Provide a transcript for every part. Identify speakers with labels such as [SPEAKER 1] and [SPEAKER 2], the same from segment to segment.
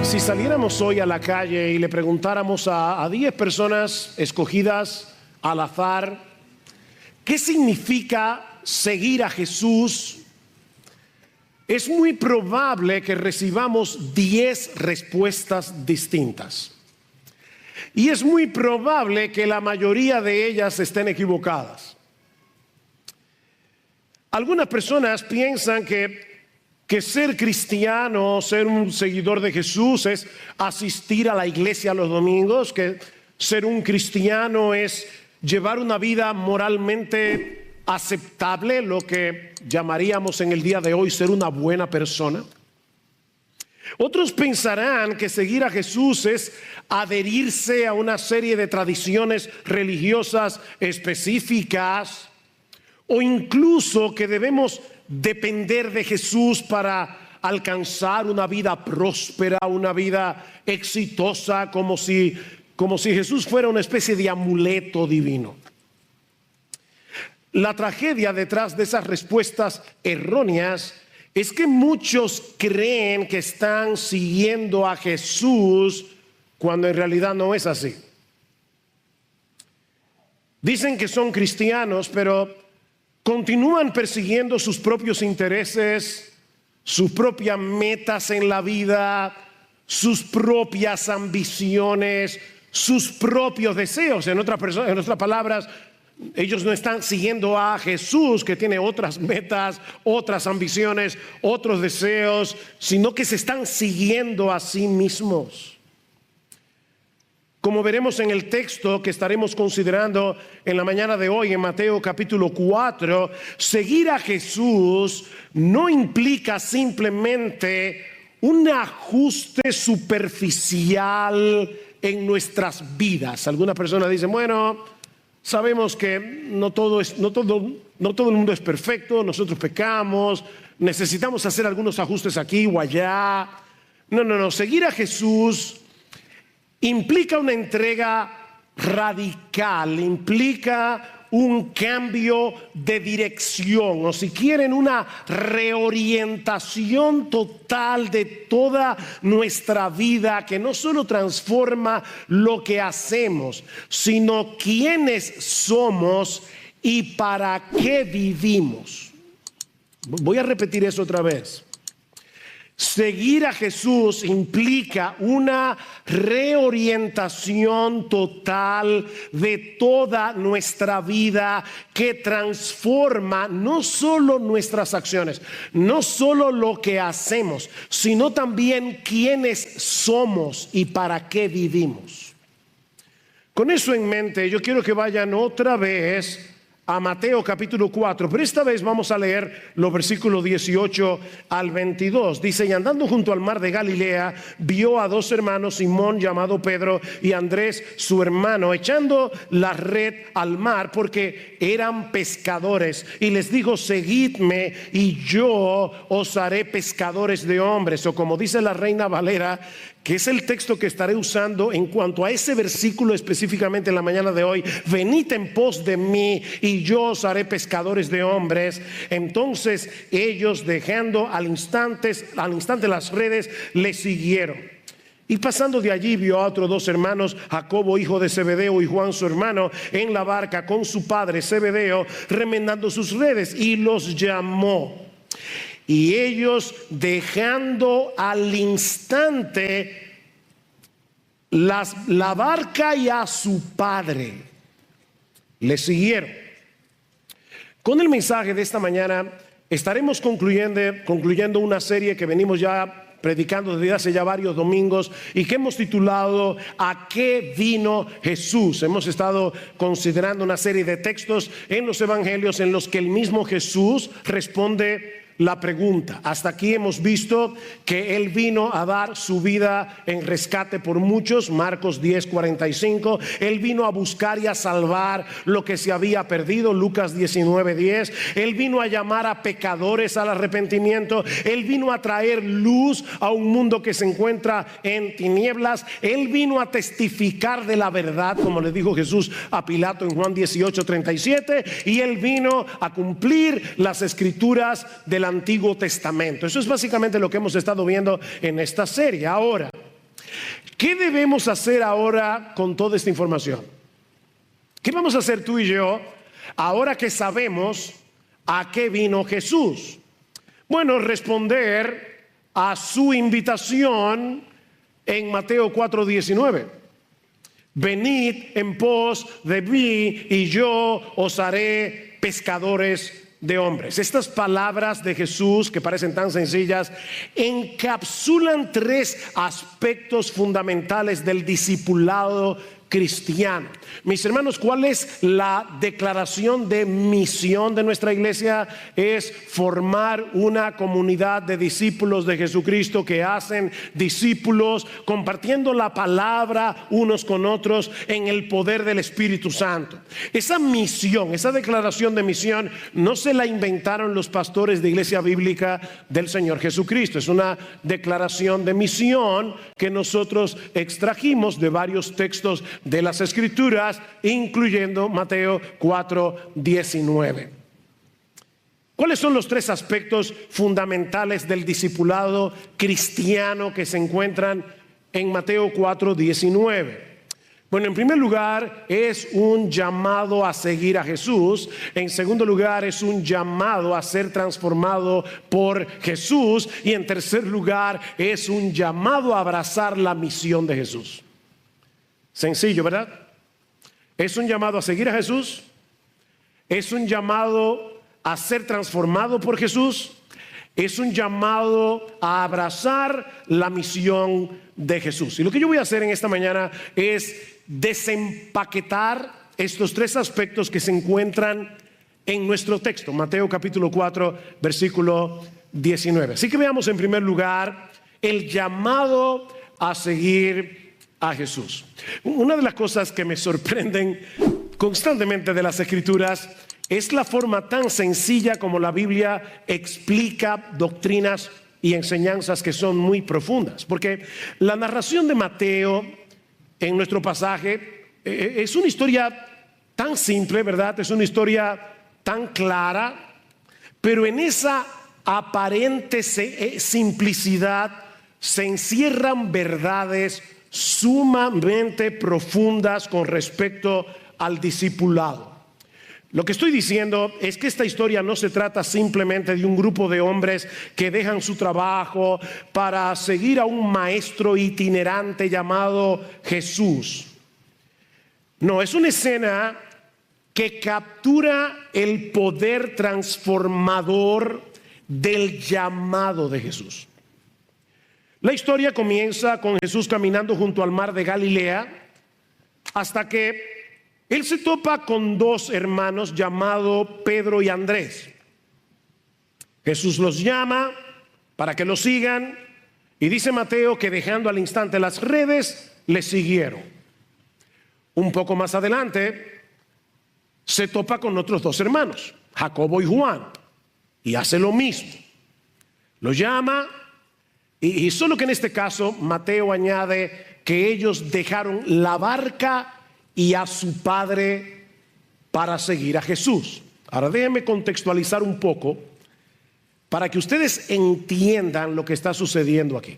[SPEAKER 1] Si saliéramos hoy a la calle y le preguntáramos a 10 personas escogidas al azar, ¿qué significa seguir a Jesús? Es muy probable que recibamos 10 respuestas distintas. Y es muy probable que la mayoría de ellas estén equivocadas. Algunas personas piensan que ser cristiano, ser un seguidor de Jesús es asistir a la iglesia los domingos, que ser un cristiano es llevar una vida moralmente aceptable, lo que llamaríamos en el día de hoy ser una buena persona. Otros pensarán que seguir a Jesús es adherirse a una serie de tradiciones religiosas específicas, o incluso que debemos depender de Jesús para alcanzar una vida próspera, una vida exitosa, como si Jesús fuera una especie de amuleto divino. La tragedia detrás de esas respuestas erróneas es que muchos creen que están siguiendo a Jesús cuando en realidad no es así. Dicen que son cristianos, pero continúan persiguiendo sus propios intereses, sus propias metas en la vida, sus propias ambiciones, sus propios deseos. En otras palabras, ellos no están siguiendo a Jesús, que tiene otras metas, otras ambiciones, otros deseos, sino que se están siguiendo a sí mismos. Como veremos en el texto que estaremos considerando en la mañana de hoy, en Mateo capítulo 4, seguir a Jesús no implica simplemente un ajuste superficial en nuestras vidas. Algunas personas dicen, bueno, sabemos que no todo el mundo es perfecto, nosotros pecamos, necesitamos hacer algunos ajustes aquí o allá. No, seguir a Jesús implica una entrega radical, implica un cambio de dirección, o si quieren, una reorientación total de toda nuestra vida, que no solo transforma lo que hacemos, sino quiénes somos y para qué vivimos. Voy a repetir eso otra vez. Seguir a Jesús implica una reorientación total de toda nuestra vida que transforma no solo nuestras acciones, no solo lo que hacemos, sino también quiénes somos y para qué vivimos. Con eso en mente, yo quiero que vayan otra vez a Mateo capítulo 4, pero esta vez vamos a leer los versículos 18 al 22. Dice, y andando junto al mar de Galilea, vio a dos hermanos, Simón llamado Pedro y Andrés su hermano, echando la red al mar porque eran pescadores. Y les dijo, seguidme y yo os haré pescadores de hombres. O como dice la Reina Valera, que es el texto que estaré usando en cuanto a ese versículo específicamente en la mañana de hoy, venid en pos de mí y yo os haré pescadores de hombres. Entonces ellos, dejando al instante las redes, le siguieron. Y pasando de allí vio a otros dos hermanos, Jacobo hijo de Zebedeo y Juan su hermano, en la barca con su padre Zebedeo, remendando sus redes, y los llamó. Y ellos, dejando al instante la barca y a su padre, le siguieron. Con el mensaje de esta mañana estaremos concluyendo una serie que venimos ya predicando desde hace ya varios domingos y que hemos titulado ¿A qué vino Jesús? Hemos estado considerando una serie de textos en los evangelios en los que el mismo Jesús responde la pregunta. Hasta aquí hemos visto que Él vino a dar su vida en rescate por muchos, Marcos 10:45. Él vino a buscar y a salvar lo que se había perdido, Lucas 19:10. Él vino a llamar a pecadores al arrepentimiento. Él vino a traer luz a un mundo que se encuentra en tinieblas. Él vino a testificar de la verdad, como le dijo Jesús a Pilato en Juan 18:37. Y Él vino a cumplir las escrituras del Antiguo Testamento. Eso es básicamente lo que hemos estado viendo en esta serie. Ahora, ¿Qué debemos hacer ahora con toda esta información? ¿Qué vamos a hacer tú y yo ahora que sabemos a qué vino Jesús? Bueno, responder a su invitación en Mateo 4:19. Venid en pos de mí y yo os haré pescadores de hombres. Estas palabras de Jesús, que parecen tan sencillas, encapsulan tres aspectos fundamentales del discipulado cristiano. Mis hermanos, ¿cuál es la declaración de misión de nuestra iglesia? Es formar una comunidad de discípulos de Jesucristo que hacen discípulos, compartiendo la palabra unos con otros en el poder del Espíritu Santo. Esa misión, esa declaración de misión, no se la inventaron los pastores de Iglesia Bíblica del Señor Jesucristo. Es una declaración de misión que nosotros extrajimos de varios textos de las Escrituras, incluyendo Mateo 4:19. ¿Cuáles son los tres aspectos fundamentales del discipulado cristiano que se encuentran en Mateo 4:19? Bueno, en primer lugar es un llamado a seguir a Jesús. En segundo lugar es un llamado a ser transformado por Jesús. Y en tercer lugar es un llamado a abrazar la misión de Jesús. Sencillo, ¿verdad? Es un llamado a seguir a Jesús. Es un llamado a ser transformado por Jesús. Es un llamado a abrazar la misión de Jesús. Y lo que yo voy a hacer en esta mañana es desempaquetar estos tres aspectos que se encuentran en nuestro texto, Mateo capítulo 4, versículo 19. Así que veamos en primer lugar el llamado a seguir a Jesús. Una de las cosas que me sorprenden constantemente de las Escrituras es la forma tan sencilla como la Biblia explica doctrinas y enseñanzas que son muy profundas. Porque la narración de Mateo en nuestro pasaje es una historia tan simple, ¿verdad? Es una historia tan clara, pero en esa aparente simplicidad se encierran verdades sumamente profundas con respecto al discipulado. Lo que estoy diciendo es que esta historia no se trata simplemente de un grupo de hombres que dejan su trabajo para seguir a un maestro itinerante llamado Jesús. No, es una escena que captura el poder transformador del llamado de Jesús. La historia comienza con Jesús caminando junto al mar de Galilea hasta que él se topa con dos hermanos llamados Pedro y Andrés. Jesús los llama para que lo sigan y dice Mateo que dejando al instante las redes, le siguieron. Un poco más adelante se topa con otros dos hermanos, Jacobo y Juan, y hace lo mismo. Los llama y solo que en este caso Mateo añade que ellos dejaron la barca y a su padre para seguir a Jesús. Ahora déjenme contextualizar un poco para que ustedes entiendan lo que está sucediendo aquí.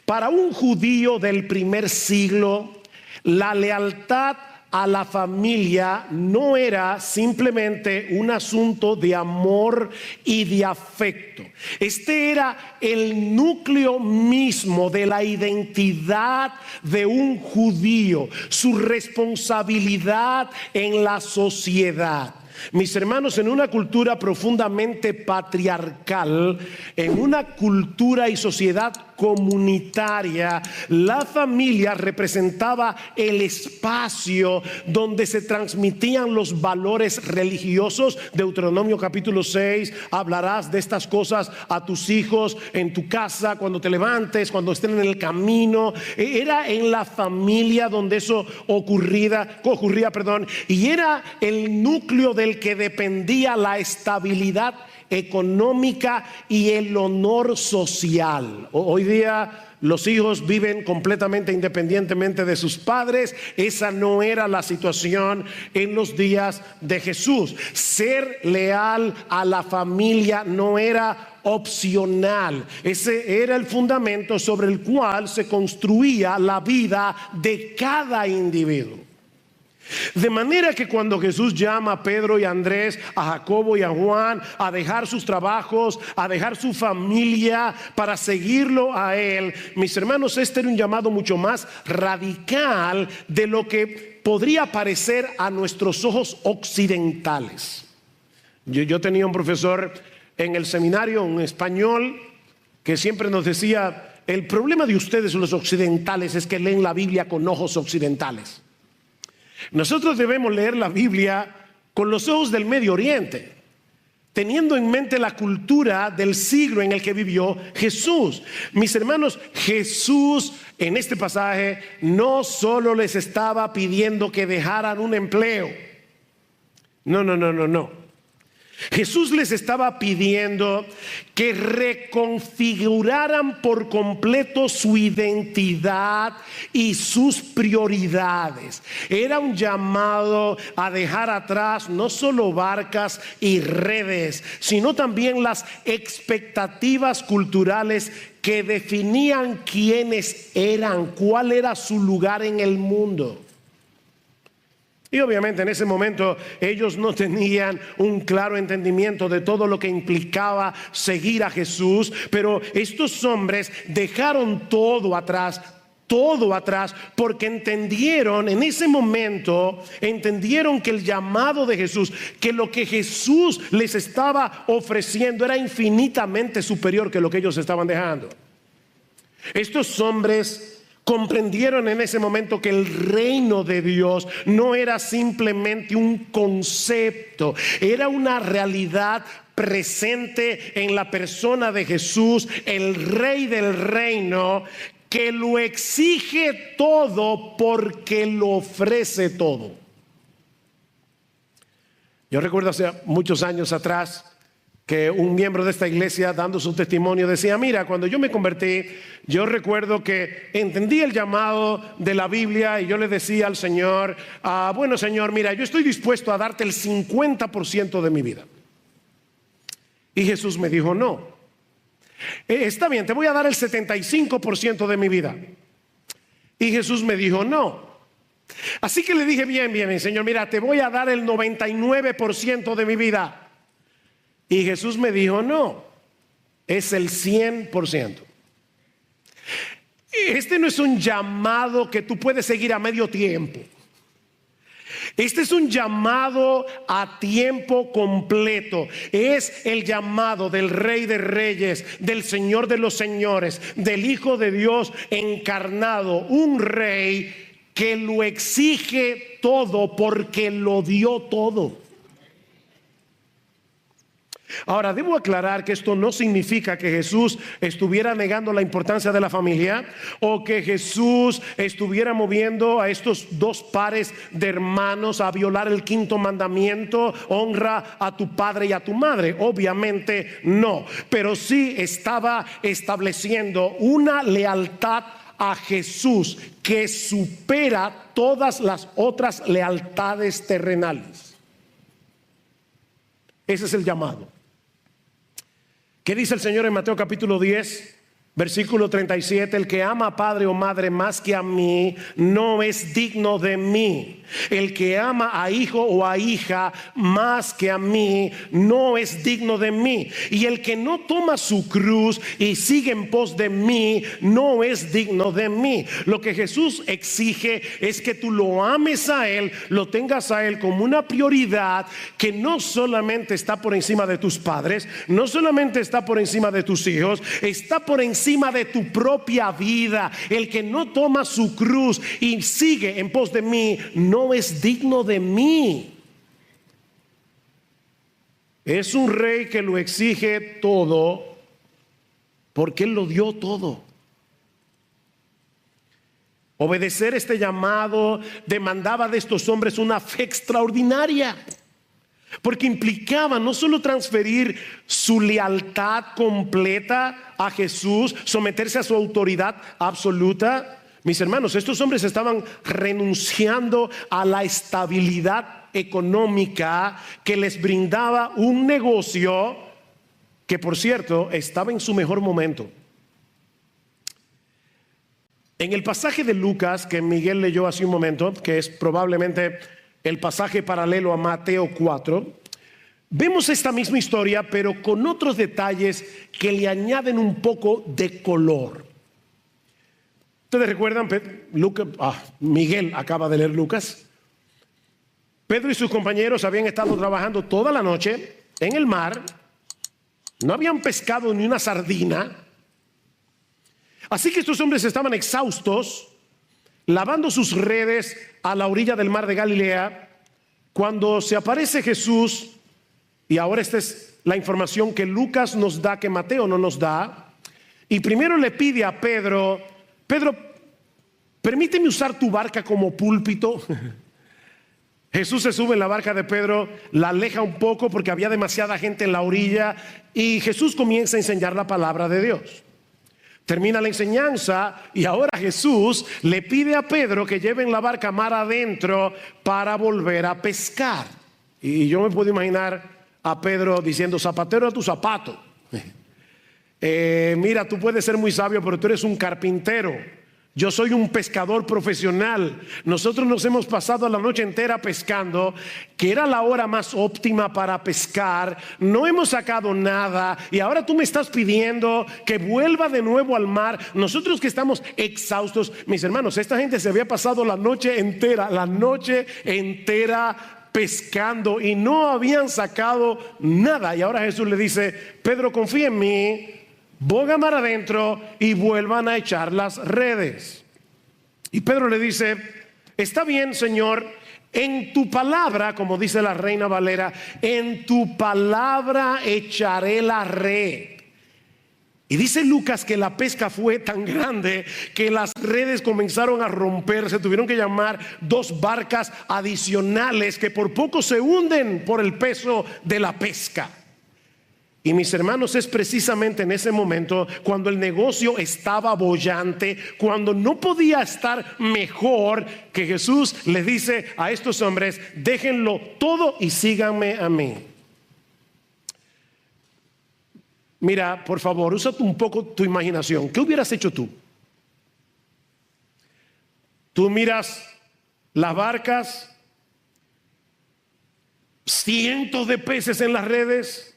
[SPEAKER 1] Para un judío del primer siglo, la lealtad a la familia no era simplemente un asunto de amor y de afecto. Este era el núcleo mismo de la identidad de un judío, su responsabilidad en la sociedad. Mis hermanos, en una cultura profundamente patriarcal, en una cultura y sociedad comunitaria, la familia representaba el espacio donde se transmitían los valores religiosos. Deuteronomio capítulo 6, hablarás de estas cosas a tus hijos en tu casa, cuando te levantes, cuando estén en el camino. Era en la familia donde eso ocurría, y era el núcleo del que dependía la estabilidad económica y el honor social. Hoy día los hijos viven completamente independientemente de sus padres. Esa no era la situación en los días de Jesús. Ser leal a la familia no era opcional. Ese era el fundamento sobre el cual se construía la vida de cada individuo. De manera que cuando Jesús llama a Pedro y a Andrés, a Jacobo y a Juan a dejar sus trabajos, a dejar su familia para seguirlo a Él, mis hermanos, este era un llamado mucho más radical de lo que podría parecer a nuestros ojos occidentales. Yo tenía un profesor en el seminario, un español, que siempre nos decía: el problema de ustedes los occidentales es que leen la Biblia con ojos occidentales. Nosotros debemos leer la Biblia con los ojos del Medio Oriente, teniendo en mente la cultura del siglo en el que vivió Jesús. Mis hermanos, Jesús en este pasaje no solo les estaba pidiendo que dejaran un empleo. No. Jesús les estaba pidiendo que reconfiguraran por completo su identidad y sus prioridades. Era un llamado a dejar atrás no solo barcas y redes, sino también las expectativas culturales que definían quiénes eran, cuál era su lugar en el mundo. Y obviamente en ese momento ellos no tenían un claro entendimiento de todo lo que implicaba seguir a Jesús, pero estos hombres dejaron todo atrás, porque entendieron en ese momento, entendieron que el llamado de Jesús, que lo que Jesús les estaba ofreciendo era infinitamente superior que lo que ellos estaban dejando. Estos hombres comprendieron en ese momento que el reino de Dios no era simplemente un concepto, era una realidad presente en la persona de Jesús, el Rey del reino, que lo exige todo porque lo ofrece todo. Yo recuerdo hace muchos años atrás que un miembro de esta iglesia, dando su testimonio, decía: mira, cuando yo me convertí, yo recuerdo que entendí el llamado de la Biblia y yo le decía al Señor: bueno, Señor, mira, yo estoy dispuesto a darte el 50% de mi vida. Y Jesús me dijo: no, está bien, te voy a dar el 75% de mi vida. Y Jesús me dijo: no. Así que le dije: bien, Señor, mira, te voy a dar el 99% de mi vida. Y Jesús me dijo: no, es el 100%. Este no es un llamado que tú puedes seguir a medio tiempo. Este es un llamado a tiempo completo. Es el llamado del Rey de Reyes, del Señor de los Señores, del Hijo de Dios encarnado, un Rey que lo exige todo porque lo dio todo. Ahora, debo aclarar que esto no significa que Jesús estuviera negando la importancia de la familia, o que Jesús estuviera moviendo a estos dos pares de hermanos a violar el quinto mandamiento: honra a tu padre y a tu madre. Obviamente no, pero sí estaba estableciendo una lealtad a Jesús que supera todas las otras lealtades terrenales. Ese es el llamado. ¿Qué dice el Señor en Mateo capítulo 10, versículo 37? El que ama a padre o madre más que a mí no es digno de mí. El que ama a hijo o a hija más que a mí no es digno de mí. Y el que no toma su cruz y sigue en pos de mí no es digno de mí. Lo que Jesús exige es que tú lo ames a Él, lo tengas a Él como una prioridad, que no solamente está por encima de tus padres, no solamente está por encima de tus hijos, está por encima de tu propia vida. El que no toma su cruz y sigue en pos de mí no es digno de mí. Es un rey que lo exige todo porque Él lo dio todo. Obedecer este llamado demandaba de estos hombres una fe extraordinaria, porque implicaba no solo transferir su lealtad completa a Jesús, someterse a su autoridad absoluta. Mis hermanos, estos hombres estaban renunciando a la estabilidad económica que les brindaba un negocio que por cierto estaba en su mejor momento. En el pasaje de Lucas que Miguel leyó hace un momento, que es probablemente el pasaje paralelo a Mateo 4, vemos esta misma historia, pero con otros detalles que le añaden un poco de color. ¿Ustedes recuerdan? Miguel acaba de leer Lucas. Pedro y sus compañeros habían estado trabajando toda la noche en el mar. No habían pescado ni una sardina. Así que estos hombres estaban exhaustos, lavando sus redes a la orilla del mar de Galilea, cuando se aparece Jesús. Y ahora esta es la información que Lucas nos da, que Mateo no nos da. Y primero le pide a Pedro: Pedro, permíteme usar tu barca como púlpito. Jesús se sube en la barca de Pedro, la aleja un poco porque había demasiada gente en la orilla, y Jesús comienza a enseñar la palabra de Dios. Termina la enseñanza y ahora Jesús le pide a Pedro que lleven la barca mar adentro para volver a pescar. Y yo me puedo imaginar a Pedro diciendo: zapatero a tu zapato. Mira, tú puedes ser muy sabio, pero tú eres un carpintero. Yo soy un pescador profesional. Nosotros nos hemos pasado la noche entera pescando, que era la hora más óptima para pescar. No hemos sacado nada y ahora tú me estás pidiendo que vuelva de nuevo al mar. Nosotros que estamos exhaustos, mis hermanos, esta gente se había pasado la noche entera pescando y no habían sacado nada. Y ahora Jesús le dice: Pedro, confía en mí, boga mar adentro y vuelvan a echar las redes. Y Pedro le dice: está bien, Señor, en tu palabra, como dice la Reina Valera, en tu palabra echaré la red. Y dice Lucas que la pesca fue tan grande que las redes comenzaron a romperse. Tuvieron que llamar 2 barcas adicionales que por poco se hunden por el peso de la pesca. Y mis hermanos, es precisamente en ese momento cuando el negocio estaba boyante, cuando no podía estar mejor, que Jesús les dice a estos hombres: déjenlo todo y síganme a mí. Mira, por favor, usa un poco tu imaginación. ¿Qué hubieras hecho tú? Tú miras las barcas, cientos de peces en las redes,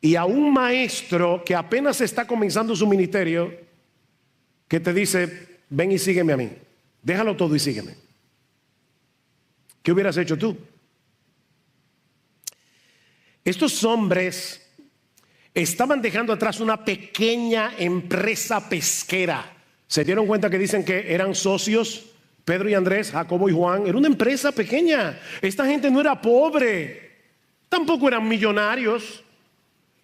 [SPEAKER 1] y a un maestro que apenas está comenzando su ministerio, que te dice: ven y sígueme a mí, déjalo todo y sígueme. ¿Qué hubieras hecho tú? Estos hombres estaban dejando atrás una pequeña empresa pesquera. ¿Se dieron cuenta que dicen que eran socios? Pedro y Andrés, Jacobo y Juan. Era una empresa pequeña. Esta gente no era pobre, tampoco eran millonarios,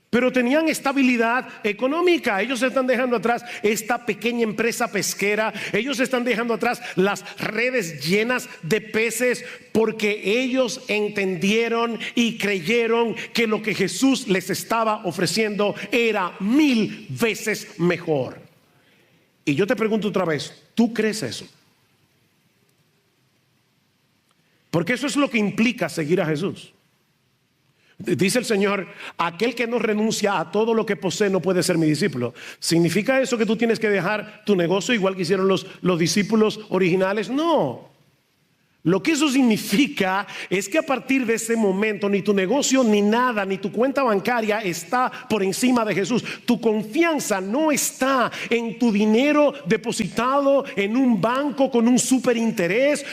[SPEAKER 1] pero tenían estabilidad económica. Ellos están dejando atrás esta pequeña empresa pesquera. Ellos están dejando atrás las redes llenas de peces, porque ellos entendieron y creyeron que lo que Jesús les estaba ofreciendo era 1000 veces mejor. Y yo te pregunto otra vez: ¿tú crees eso? Porque eso es lo que implica seguir a Jesús. Dice el Señor: aquel que no renuncia a todo lo que posee no puede ser mi discípulo. ¿Significa eso que tú tienes que dejar tu negocio igual que hicieron los discípulos originales? No. Lo que eso significa es que a partir de ese momento ni tu negocio, ni nada, ni tu cuenta bancaria está por encima de Jesús. Tu confianza no está en tu dinero depositado en un banco con un superinterés.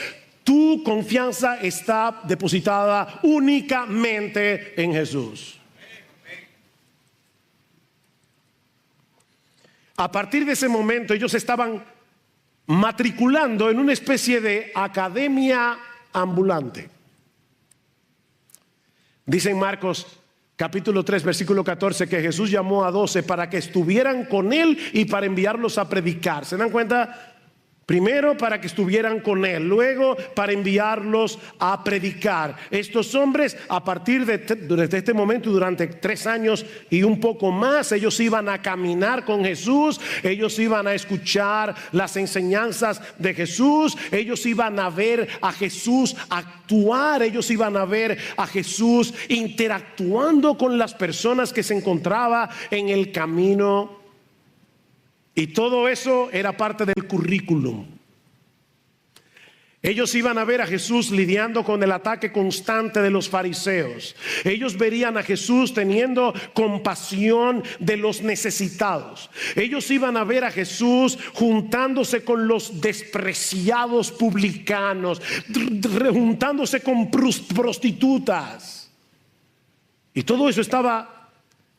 [SPEAKER 1] Tu confianza está depositada únicamente en Jesús. A partir de ese momento ellos estaban matriculando en una especie de academia ambulante. Dice en Marcos capítulo 3 versículo 14 que Jesús llamó a 12 para que estuvieran con él y para enviarlos a predicar. ¿Se dan cuenta? Primero para que estuvieran con él, luego para enviarlos a predicar. Estos hombres, a partir de este momento, durante 3 años y un poco más, ellos iban a caminar con Jesús, ellos iban a escuchar las enseñanzas de Jesús, ellos iban a ver a Jesús actuar, ellos iban a ver a Jesús interactuando con las personas que se encontraban en el camino. Y todo eso era parte del currículum. Ellos iban a ver a Jesús lidiando con el ataque constante de los fariseos. Ellos verían a Jesús teniendo compasión de los necesitados. Ellos iban a ver a Jesús juntándose con los despreciados publicanos, juntándose con prostitutas. Y todo eso estaba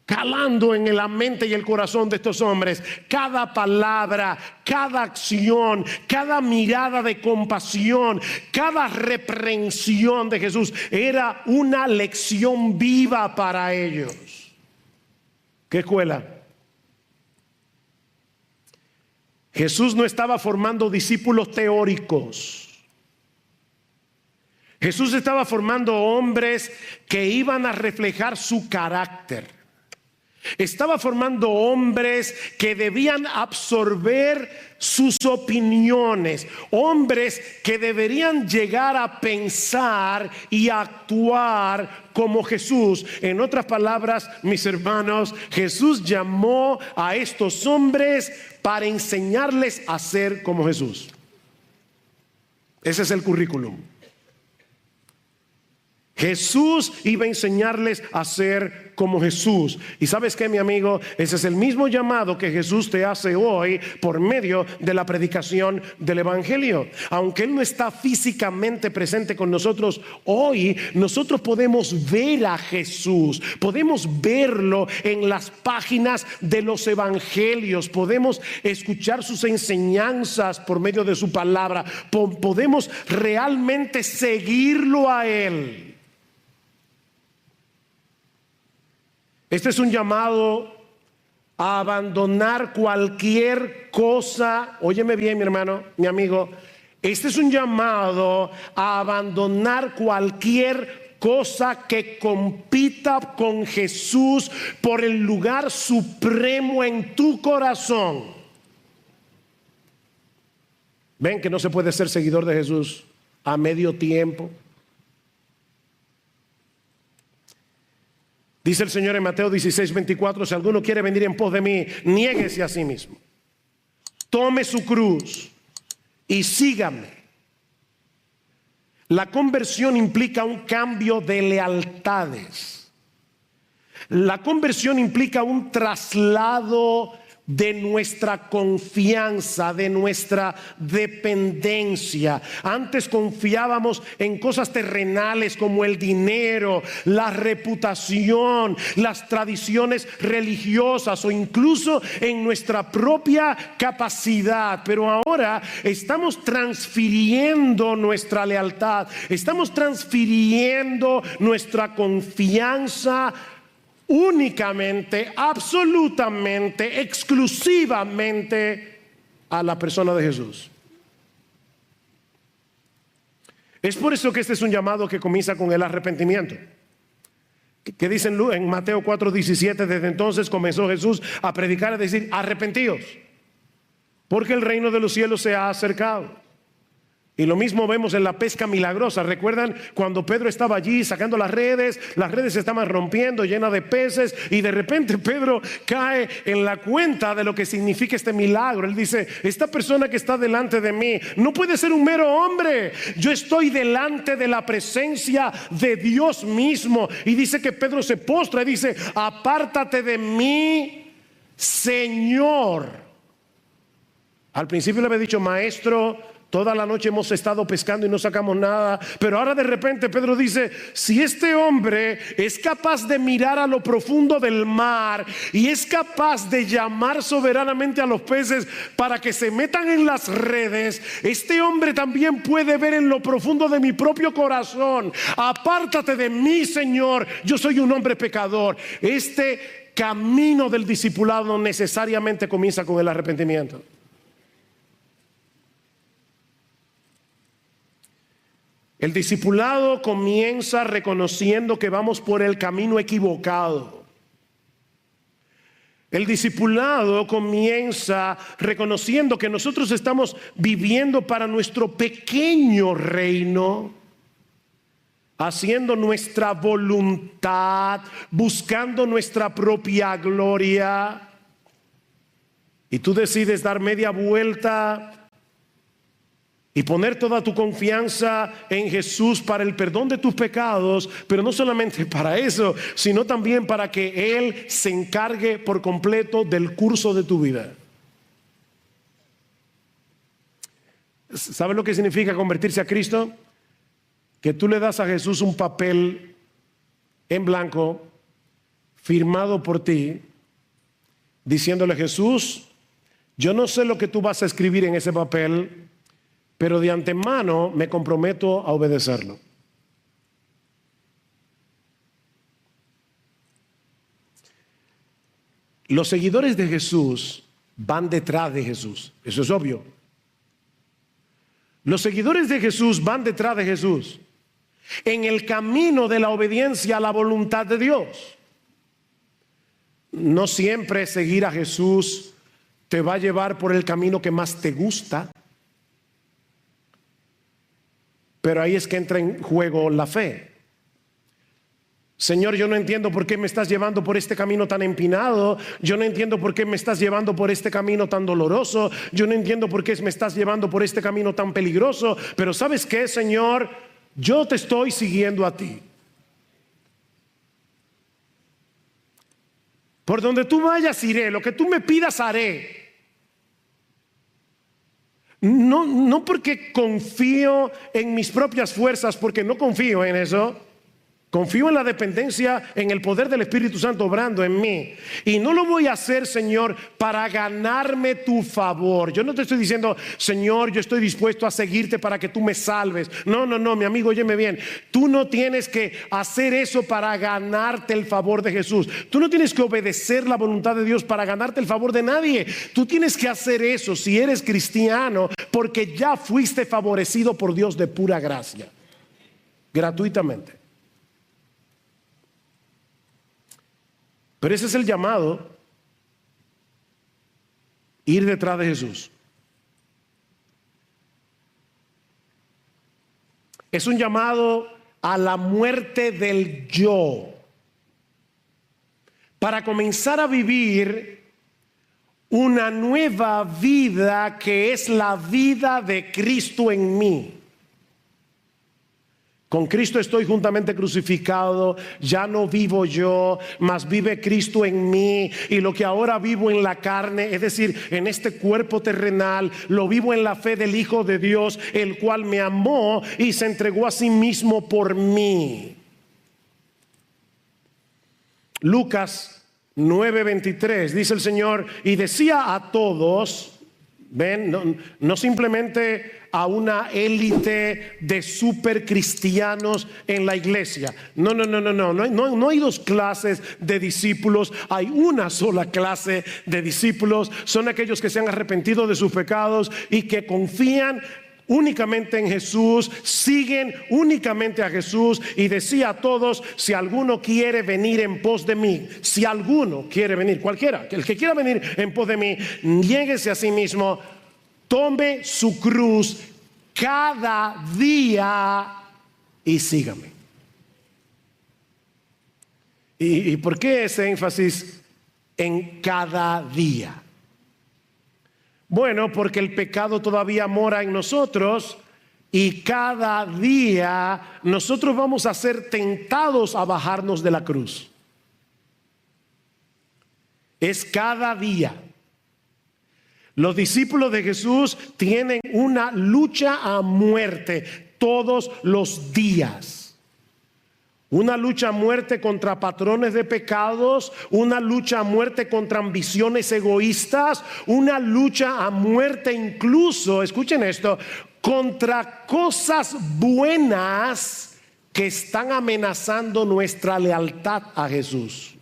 [SPEAKER 1] calando en la mente y el corazón de estos hombres. Cada palabra, cada acción, cada mirada de compasión, cada reprensión de Jesús era una lección viva para ellos. ¿Qué escuela? Jesús no estaba formando discípulos teóricos. Jesús estaba formando hombres que iban a reflejar su carácter. Estaba formando hombres que debían absorber sus opiniones, hombres que deberían llegar a pensar y actuar como Jesús. En otras palabras, mis hermanos, Jesús llamó a estos hombres para enseñarles a ser como Jesús. Ese es el currículum. Jesús iba a enseñarles a ser como Jesús. Y ¿sabes qué, mi amigo? Ese es el mismo llamado que Jesús te hace hoy por medio de la predicación del Evangelio. Aunque Él no está físicamente presente con nosotros hoy, nosotros podemos ver a Jesús. Podemos verlo en las páginas de los Evangelios. Podemos escuchar sus enseñanzas por medio de su palabra. Podemos realmente seguirlo a Él. Este es un llamado a abandonar cualquier cosa. Óyeme bien, mi hermano, mi amigo. Este es un llamado a abandonar cualquier cosa que compita con Jesús por el lugar supremo en tu corazón. Ven que no se puede ser seguidor de Jesús a medio tiempo. Dice el Señor en Mateo 16:24, si alguno quiere venir en pos de mí, niéguese a sí mismo, tome su cruz y sígame. La conversión implica un cambio de lealtades. La conversión implica un traslado de nuestra confianza, de nuestra dependencia. Antes confiábamos en cosas terrenales como el dinero, la reputación, las tradiciones religiosas o incluso en nuestra propia capacidad. Pero ahora estamos transfiriendo nuestra lealtad, estamos transfiriendo nuestra confianza únicamente, absolutamente, exclusivamente a la persona de Jesús. Es por eso que este es un llamado que comienza con el arrepentimiento. Que dicen en Mateo 4:17, desde entonces comenzó Jesús a predicar y a decir: arrepentíos, porque el reino de los cielos se ha acercado. Y lo mismo vemos en la pesca milagrosa. ¿Recuerdan cuando Pedro estaba allí sacando las redes? Las redes se estaban rompiendo, llenas de peces, y de repente Pedro cae en la cuenta de lo que significa este milagro. Él dice: esta persona que está delante de mí no puede ser un mero hombre. Yo estoy delante de la presencia de Dios mismo. Y dice que Pedro se postra y dice: apártate de mí, Señor. Al principio le había dicho: maestro, toda la noche hemos estado pescando y no sacamos nada. Pero ahora de repente Pedro dice: si este hombre es capaz de mirar a lo profundo del mar y es capaz de llamar soberanamente a los peces para que se metan en las redes, este hombre también puede ver en lo profundo de mi propio corazón. Apártate de mí, Señor, yo soy un hombre pecador. Este camino del discipulado necesariamente comienza con el arrepentimiento. El discipulado comienza reconociendo que vamos por el camino equivocado. El discipulado comienza reconociendo que nosotros estamos viviendo para nuestro pequeño reino, haciendo nuestra voluntad, buscando nuestra propia gloria. Y tú decides dar media vuelta y poner toda tu confianza en Jesús para el perdón de tus pecados, pero no solamente para eso, sino también para que Él se encargue por completo del curso de tu vida. ¿Sabes lo que significa convertirse a Cristo? Que tú le das a Jesús un papel en blanco, firmado por ti, diciéndole: Jesús, yo no sé lo que tú vas a escribir en ese papel, pero de antemano me comprometo a obedecerlo. Los seguidores de Jesús van detrás de Jesús. Eso es obvio. Los seguidores de Jesús van detrás de Jesús en el camino de la obediencia a la voluntad de Dios. No siempre seguir a Jesús te va a llevar por el camino que más te gusta. Pero ahí es que entra en juego la fe. Señor, yo no entiendo por qué me estás llevando por este camino tan empinado. Yo no entiendo por qué me estás llevando por este camino tan doloroso. Yo no entiendo por qué me estás llevando por este camino tan peligroso. Pero ¿sabes qué, Señor? Yo te estoy siguiendo a ti. Por donde tú vayas iré, lo que tú me pidas haré. No porque confío en mis propias fuerzas, porque no confío en eso. Confío en la dependencia, en el poder del Espíritu Santo obrando en mí. Y no lo voy a hacer, Señor, para ganarme tu favor. Yo no te estoy diciendo: Señor, yo estoy dispuesto a seguirte para que tú me salves. No, mi amigo, óyeme bien. Tú no tienes que hacer eso para ganarte el favor de Jesús. Tú no tienes que obedecer la voluntad de Dios para ganarte el favor de nadie. Tú tienes que hacer eso, si eres cristiano, porque ya fuiste favorecido por Dios de pura gracia, gratuitamente. Pero ese es el llamado: ir detrás de Jesús. Es un llamado a la muerte del yo, para comenzar a vivir una nueva vida que es la vida de Cristo en mí. Con Cristo estoy juntamente crucificado, ya no vivo yo, mas vive Cristo en mí. Y lo que ahora vivo en la carne, es decir, en este cuerpo terrenal, lo vivo en la fe del Hijo de Dios, el cual me amó y se entregó a sí mismo por mí. Lucas 9:23 dice el Señor: y decía a todos, ven, no simplemente a una élite de super cristianos en la iglesia. No hay dos clases de discípulos, hay una sola clase de discípulos. Son aquellos que se han arrepentido de sus pecados y que confían únicamente en Jesús, siguen únicamente a Jesús. Y decía a todos: si alguno quiere venir en pos de mí, si alguno quiere venir, cualquiera, el que quiera venir en pos de mí, niéguese a sí mismo, tome su cruz cada día y sígame. ¿Y por qué ese énfasis en cada día? Bueno, porque el pecado todavía mora en nosotros y cada día nosotros vamos a ser tentados a bajarnos de la cruz. Es cada día. Los discípulos de Jesús tienen una lucha a muerte todos los días. Una lucha a muerte contra patrones de pecados, una lucha a muerte contra ambiciones egoístas, una lucha a muerte incluso, escuchen esto, contra cosas buenas que están amenazando nuestra lealtad a Jesús.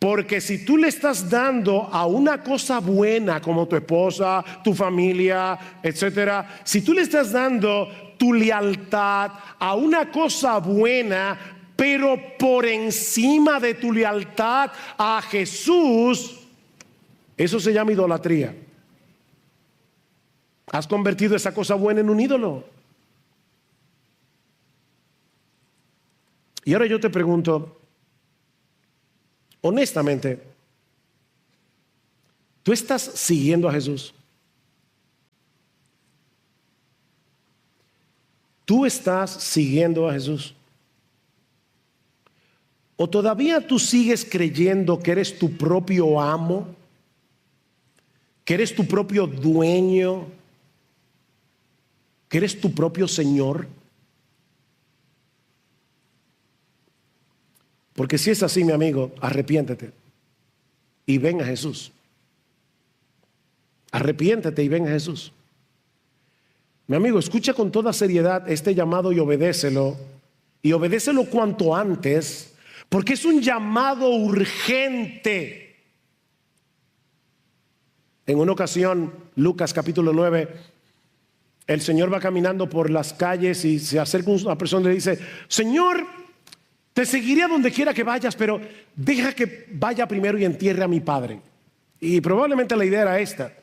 [SPEAKER 1] Porque si tú le estás dando a una cosa buena como tu esposa, tu familia, etcétera, si tú le estás dando tu lealtad a una cosa buena, pero por encima de tu lealtad a Jesús, eso se llama idolatría. Has convertido esa cosa buena en un ídolo. Y ahora yo te pregunto, honestamente, ¿tú estás siguiendo a Jesús? ¿Tú estás siguiendo a Jesús? ¿O todavía tú sigues creyendo que eres tu propio amo? ¿Que eres tu propio dueño? ¿Que eres tu propio Señor? Porque si es así, mi amigo, arrepiéntete y ven a Jesús. Arrepiéntete y ven a Jesús. Mi amigo, escucha con toda seriedad este llamado y obedécelo. Y obedécelo cuanto antes, porque es un llamado urgente. En una ocasión, Lucas capítulo 9, el Señor va caminando por las calles y se acerca una persona y le dice: Señor, te seguiré a donde quiera que vayas, pero deja que vaya primero y entierre a mi padre. Y probablemente la idea era esta.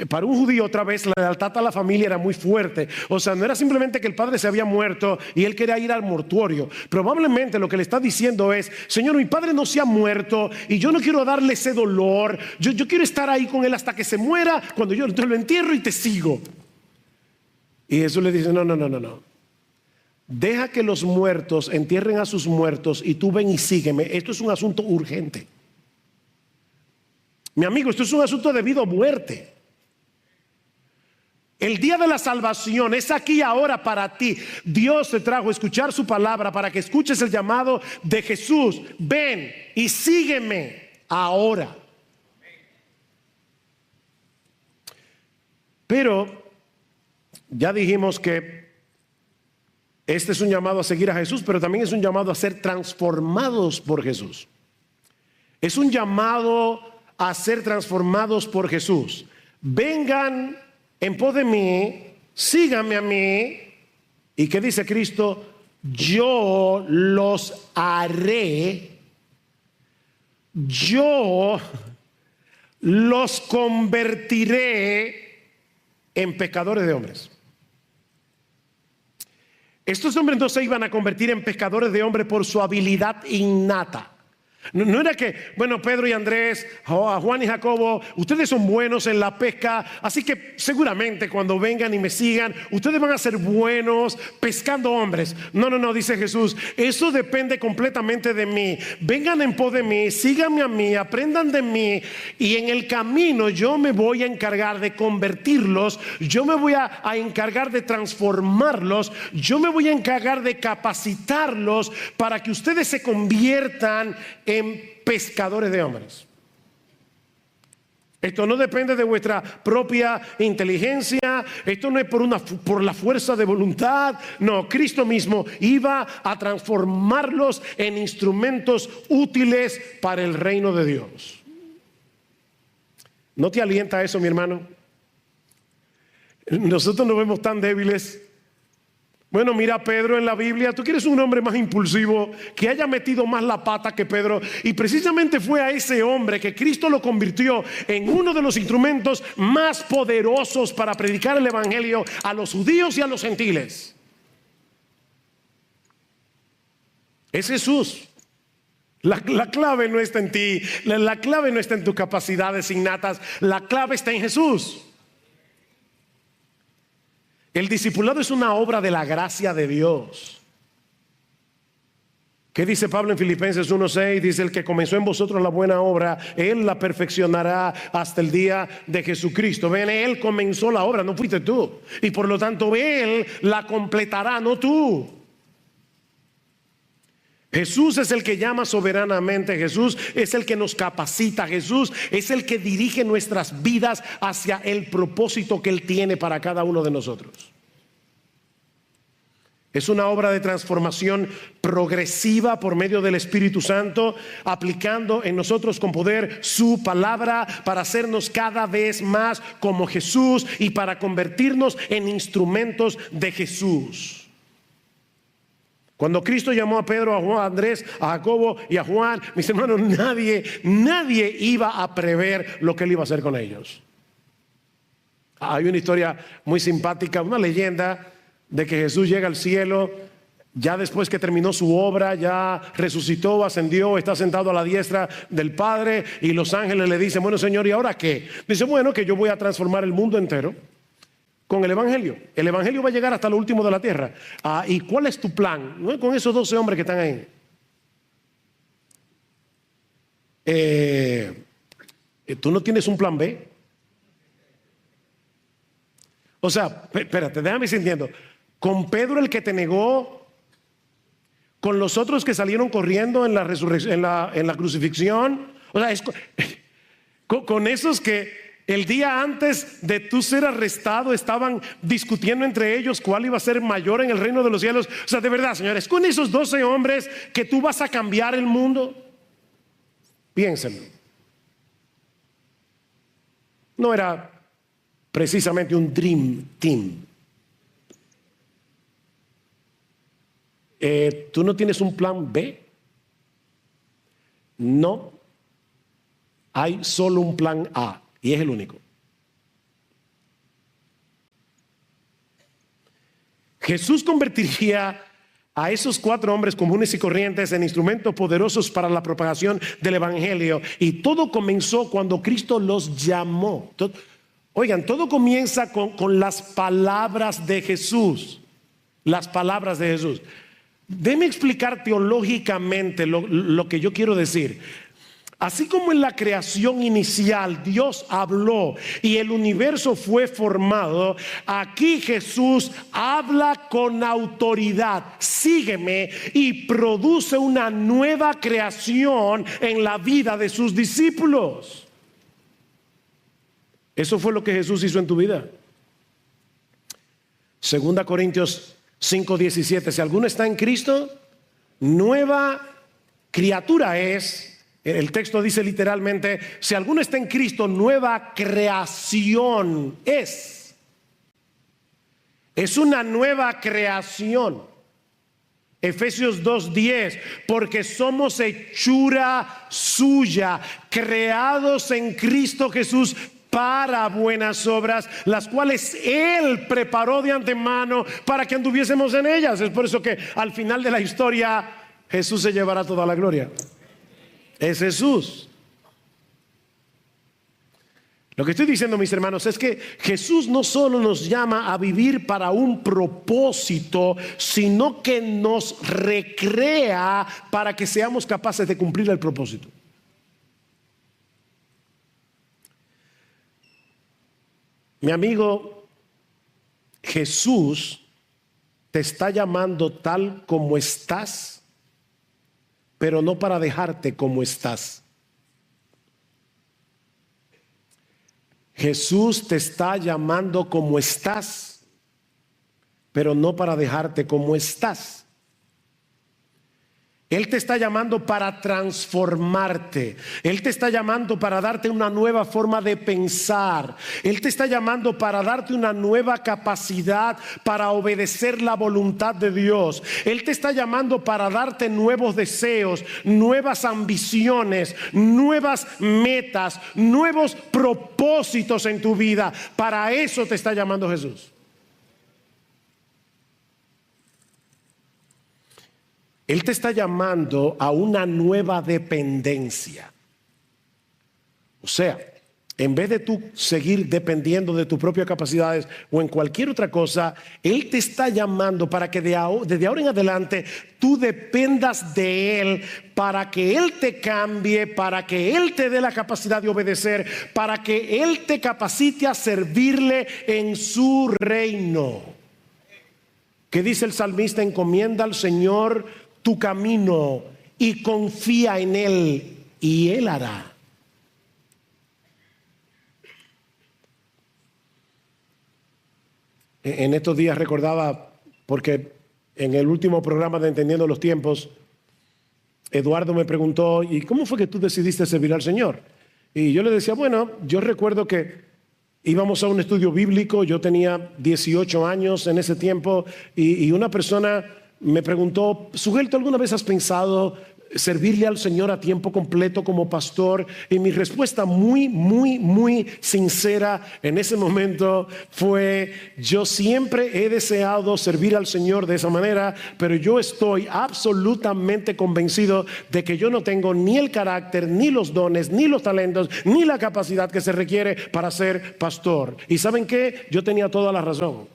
[SPEAKER 1] Para un judío, otra vez, la lealtad a la familia era muy fuerte. O sea, no era simplemente que el padre se había muerto y él quería ir al mortuorio. Probablemente lo que le está diciendo es: Señor, mi padre no se ha muerto y yo no quiero darle ese dolor. Yo quiero estar ahí con él hasta que se muera. Cuando yo te lo entierro y te sigo. Y Jesús le dice: no. Deja que los muertos entierren a sus muertos y tú ven y sígueme. Esto es un asunto urgente. Mi amigo, esto es un asunto de vida o muerte. El día de la salvación es aquí y ahora para ti. Dios te trajo a escuchar su palabra para que escuches el llamado de Jesús. Ven y sígueme ahora. Pero ya dijimos que este es un llamado a seguir a Jesús, pero también es un llamado a ser transformados por Jesús. Es un llamado a ser transformados por Jesús. Vengan en pos de mí, síganme a mí. ¿Y qué dice Cristo? Yo los haré. Yo los convertiré en pescadores de hombres. Estos hombres no se iban a convertir en pescadores de hombres por su habilidad innata. No era que, bueno, Pedro y Andrés, Juan y Jacobo, ustedes son buenos en la pesca, así que seguramente cuando vengan y me sigan, ustedes van a ser buenos pescando hombres. No, dice Jesús, eso depende completamente de mí. Vengan en pos de mí, síganme a mí, aprendan de mí, y en el camino yo me voy a encargar de convertirlos, yo me voy a encargar de transformarlos, yo me voy a encargar de capacitarlos para que ustedes se conviertan en pescadores de hombres. Esto no depende de vuestra propia inteligencia. Esto no es por la fuerza de voluntad. No, Cristo mismo iba a transformarlos en instrumentos útiles para el reino de Dios. ¿No te alienta eso, mi hermano? Nosotros nos vemos tan débiles. Bueno, mira a Pedro en la Biblia. Tú quieres un hombre más impulsivo, que haya metido más la pata que Pedro. Y precisamente fue a ese hombre que Cristo lo convirtió en uno de los instrumentos más poderosos para predicar el evangelio a los judíos y a los gentiles. Es Jesús. La clave no está en ti. La clave no está en tus capacidades innatas. La clave está en Jesús. El discipulado es una obra de la gracia de Dios. ¿Qué dice Pablo en Filipenses 1:6? Dice: el que comenzó en vosotros la buena obra, Él la perfeccionará hasta el día de Jesucristo. Ven, Él comenzó la obra, no fuiste tú. Y por lo tanto Él la completará, no tú. Jesús es el que llama soberanamente. Jesús es el que nos capacita. Jesús es el que dirige nuestras vidas hacia el propósito que Él tiene para cada uno de nosotros. Es una obra de transformación progresiva por medio del Espíritu Santo, aplicando en nosotros con poder su palabra para hacernos cada vez más como Jesús y para convertirnos en instrumentos de Jesús. Cuando Cristo llamó a Pedro, a Juan, a Andrés, a Jacobo y a Juan, mis hermanos, nadie iba a prever lo que él iba a hacer con ellos. Hay una historia muy simpática, una leyenda de que Jesús llega al cielo, ya después que terminó su obra, ya resucitó, ascendió, está sentado a la diestra del Padre, y los ángeles le dicen: bueno, Señor, ¿y ahora qué? Dice: bueno, que yo voy a transformar el mundo entero con el Evangelio. El Evangelio va a llegar hasta lo último de la tierra. ¿Y cuál es tu plan? ¿No? Con esos 12 hombres que están ahí. ¿Tú no tienes un plan B? O sea, espérate, déjame ir entiendo. Con Pedro, el que te negó, con los otros que salieron corriendo en la resurrección, en la crucifixión, o sea, con esos que el día antes de tú ser arrestado estaban discutiendo entre ellos cuál iba a ser mayor en el reino de los cielos. O sea, de verdad, señores, con esos 12 hombres que tú vas a cambiar el mundo. Piénsenlo. No era precisamente un dream team. ¿Tú no tienes un plan B? No. Hay solo un plan A, y es el único. Jesús convertiría a esos 4 hombres comunes y corrientes en instrumentos poderosos para la propagación del Evangelio. Y todo comenzó cuando Cristo los llamó. Oigan, todo comienza con las palabras de Jesús. Las palabras de Jesús. Déjeme explicar teológicamente lo que yo quiero decir. Así como en la creación inicial Dios habló y el universo fue formado, aquí Jesús habla con autoridad: sígueme, y produce una nueva creación en la vida de sus discípulos. Eso fue lo que Jesús hizo en tu vida. 2 Corintios 5:17: si alguno está en Cristo, nueva criatura es. El texto dice literalmente: si alguno está en Cristo, nueva creación es. Es una nueva creación. Efesios 2:10: porque somos hechura suya, creados en Cristo Jesús para buenas obras, las cuales Él preparó de antemano para que anduviésemos en ellas. Es por eso que al final de la historia Jesús se llevará toda la gloria. Es Jesús. Lo que estoy diciendo, mis hermanos, es que Jesús no solo nos llama a vivir para un propósito, sino que nos recrea para que seamos capaces de cumplir el propósito. Mi amigo, Jesús te está llamando tal como estás, pero no para dejarte como estás. Jesús te está llamando como estás, pero no para dejarte como estás. Él te está llamando para transformarte. Él te está llamando para darte una nueva forma de pensar. Él te está llamando para darte una nueva capacidad para obedecer la voluntad de Dios. Él te está llamando para darte nuevos deseos, nuevas ambiciones, nuevas metas, nuevos propósitos en tu vida. Para eso te está llamando Jesús. Él te está llamando a una nueva dependencia. O sea, en vez de tú seguir dependiendo de tus propias capacidades o en cualquier otra cosa, Él te está llamando para que desde ahora en adelante tú dependas de Él, para que Él te cambie, para que Él te dé la capacidad de obedecer, para que Él te capacite a servirle en su reino. ¿Qué dice el salmista? Encomienda al Señor tu camino y confía en Él, y Él hará. En estos días recordaba, porque En el último programa de Entendiendo los Tiempos, Eduardo me preguntó, ¿y cómo fue que tú decidiste servir al Señor? Y yo le decía, bueno, yo recuerdo que íbamos a un estudio bíblico, yo tenía 18 años en ese tiempo, y una persona me preguntó, Sugel, ¿tú alguna vez has pensado servirle al Señor a tiempo completo como pastor? Y mi respuesta muy sincera en ese momento fue: yo siempre he deseado servir al Señor de esa manera, pero yo estoy absolutamente convencido de que yo no tengo ni el carácter, ni los dones, ni los talentos, ni la capacidad que se requiere para ser pastor. ¿Y saben qué? Yo tenía toda la razón.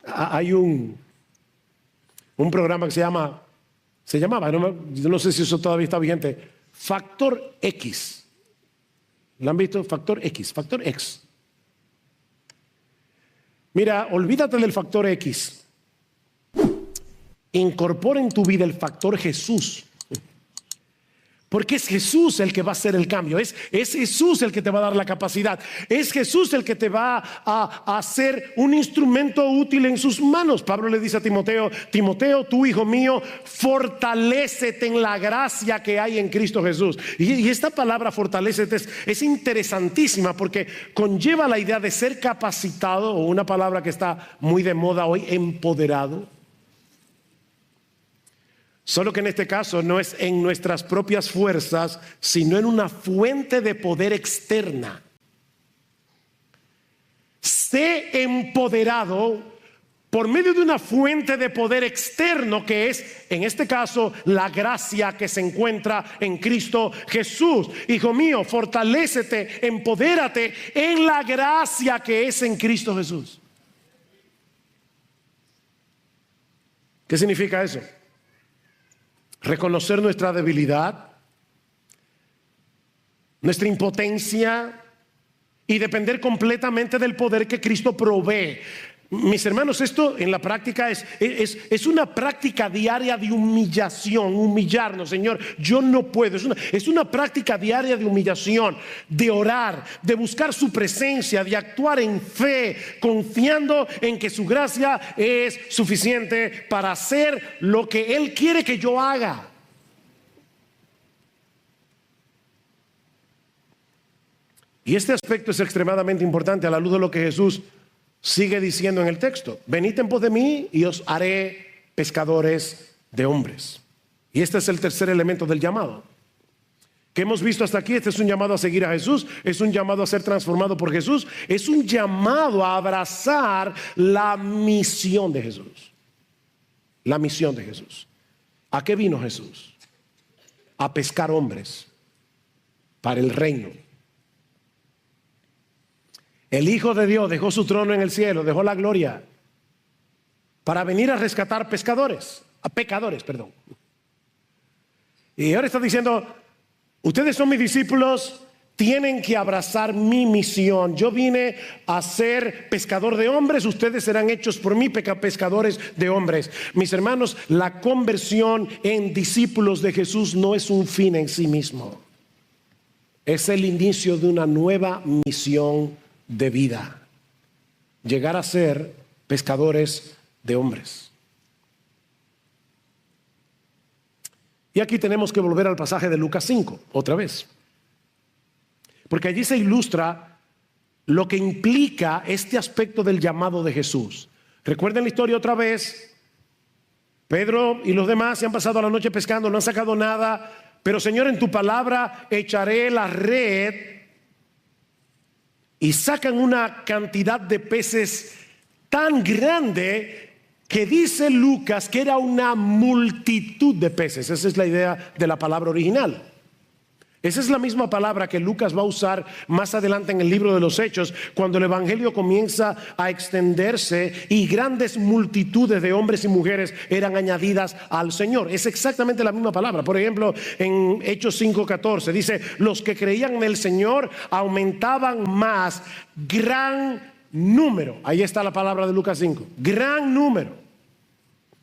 [SPEAKER 1] Hay un programa que se llamaba, yo no sé si eso todavía está vigente, Factor X. ¿Lo han visto? Factor X, Factor X. Mira, olvídate del factor X. Incorpora en tu vida el factor Jesús. Porque es Jesús el que va a hacer el cambio, es Jesús el que te va a dar la capacidad, es Jesús el que te va a hacer un instrumento útil en sus manos. Pablo le dice a Timoteo: Timoteo, tú hijo mío, fortalécete en la gracia que hay en Cristo Jesús. Y esta palabra fortalécete es interesantísima, porque conlleva la idea de ser capacitado, o una palabra que está muy de moda hoy, empoderado. Solo que en este caso no es en nuestras propias fuerzas, sino en una fuente de poder externa. Sé empoderado por medio de una fuente de poder externo, que es, en este caso, la gracia que se encuentra en Cristo Jesús. Hijo mío, fortalécete, empodérate en la gracia que es en Cristo Jesús. ¿Qué significa eso? Reconocer nuestra debilidad, nuestra impotencia, y depender completamente del poder que Cristo provee. Mis hermanos, esto en la práctica es una práctica diaria de humillación, humillarnos. Señor, yo no puedo. Es una práctica diaria de humillación, de orar, de buscar su presencia, de actuar en fe, confiando en que su gracia es suficiente para hacer lo que Él quiere que yo haga. Y este aspecto es extremadamente importante a la luz de lo que Jesús sigue diciendo en el texto: venid en pos de mí y os haré pescadores de hombres. Y este es el tercer elemento del llamado que hemos visto hasta aquí. Este es un llamado a seguir a Jesús, es un llamado a ser transformado por Jesús, es un llamado a abrazar la misión de Jesús. La misión de Jesús. ¿A qué vino Jesús? A pescar hombres para el reino. El Hijo de Dios dejó su trono en el cielo, dejó la gloria para venir a rescatar pecadores. Y ahora está diciendo: ustedes son mis discípulos, tienen que abrazar mi misión. Yo vine a ser pescador de hombres, ustedes serán hechos por mí pescadores de hombres. Mis hermanos, la conversión en discípulos de Jesús no es un fin en sí mismo. Es el inicio de una nueva misión de vida: llegar a ser pescadores de hombres. Y aquí tenemos que volver al pasaje de Lucas 5 otra vez, porque allí se ilustra lo que implica este aspecto del llamado de Jesús. Recuerden la historia otra vez. Pedro y los demás se han pasado la noche pescando, no han sacado nada, pero Señor, en tu palabra echaré la red. Y sacan una cantidad de peces tan grande que dice Lucas que era una multitud de peces. Esa es la idea de la palabra original. Esa es la misma palabra que Lucas va a usar más adelante en el libro de los Hechos, cuando el evangelio comienza a extenderse y grandes multitudes de hombres y mujeres eran añadidas al Señor. Es exactamente la misma palabra. Por ejemplo, en Hechos 5:14 dice: los que creían en el Señor aumentaban más, gran número. Ahí está la palabra de Lucas 5, gran número,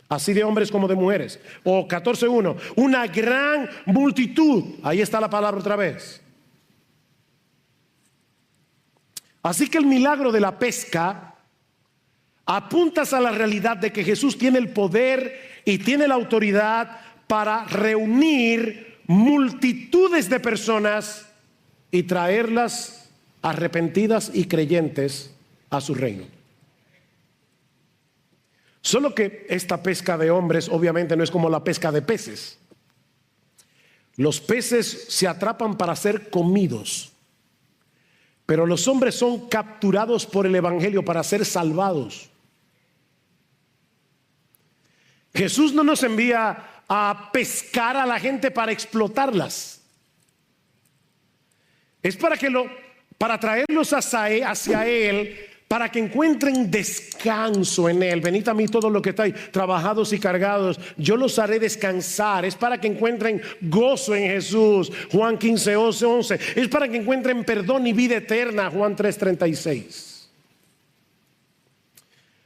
[SPEAKER 1] así de hombres como de mujeres. O 14:1, una gran multitud. Ahí está la palabra otra vez. Así que el milagro de la pesca apuntas a la realidad de que Jesús tiene el poder y tiene la autoridad para reunir multitudes de personas y traerlas arrepentidas y creyentes a su reino. Solo que esta pesca de hombres obviamente no es como la pesca de peces. Los peces se atrapan para ser comidos, pero los hombres son capturados por el evangelio para ser salvados. Jesús no nos envía a pescar a la gente para explotarlas. Es para traerlos hacia Él, para que encuentren descanso en Él. Venid a mí todos los que estáis trabajados y cargados, yo los haré descansar. Es para que encuentren gozo en Jesús, Juan 15:11. Es para que encuentren perdón y vida eterna, Juan 3:36.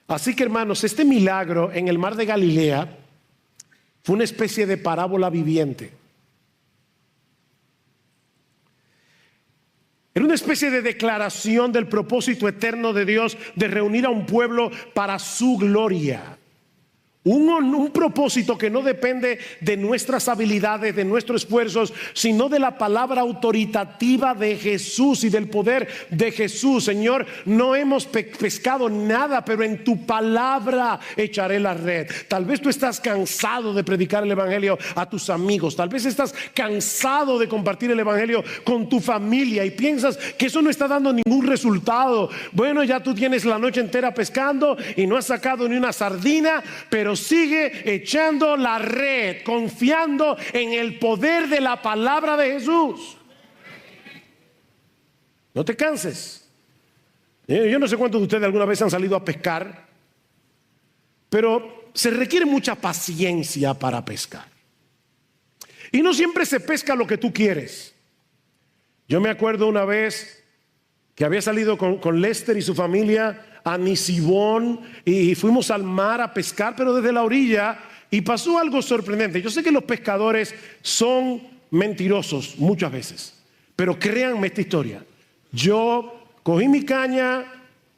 [SPEAKER 1] Así que, hermanos, este milagro en el mar de Galilea fue una especie de parábola viviente. Era una especie de declaración del propósito eterno de Dios de reunir a un pueblo para su gloria. Un propósito que no depende de nuestras habilidades, de nuestros esfuerzos, sino de la palabra autoritativa de Jesús y del poder de Jesús. Señor, no hemos pescado nada, pero en tu palabra echaré la red. Tal vez tú estás cansado de predicar el evangelio a tus amigos. Tal vez estás cansado de compartir el evangelio con tu familia y piensas que eso no está dando ningún resultado. Bueno, ya tú tienes la noche entera pescando y no has sacado ni una sardina, pero sigue echando la red, confiando en el poder de la palabra de Jesús. No te canses. Yo no sé cuántos de ustedes alguna vez han salido a pescar, pero se requiere mucha paciencia para pescar. Y no siempre se pesca lo que tú quieres. Yo me acuerdo una vez que había salido con Lester y su familia a Nisibón y fuimos al mar a pescar, pero desde la orilla, y pasó algo sorprendente. Yo sé que los pescadores son mentirosos muchas veces, pero créanme esta historia. Yo cogí mi caña,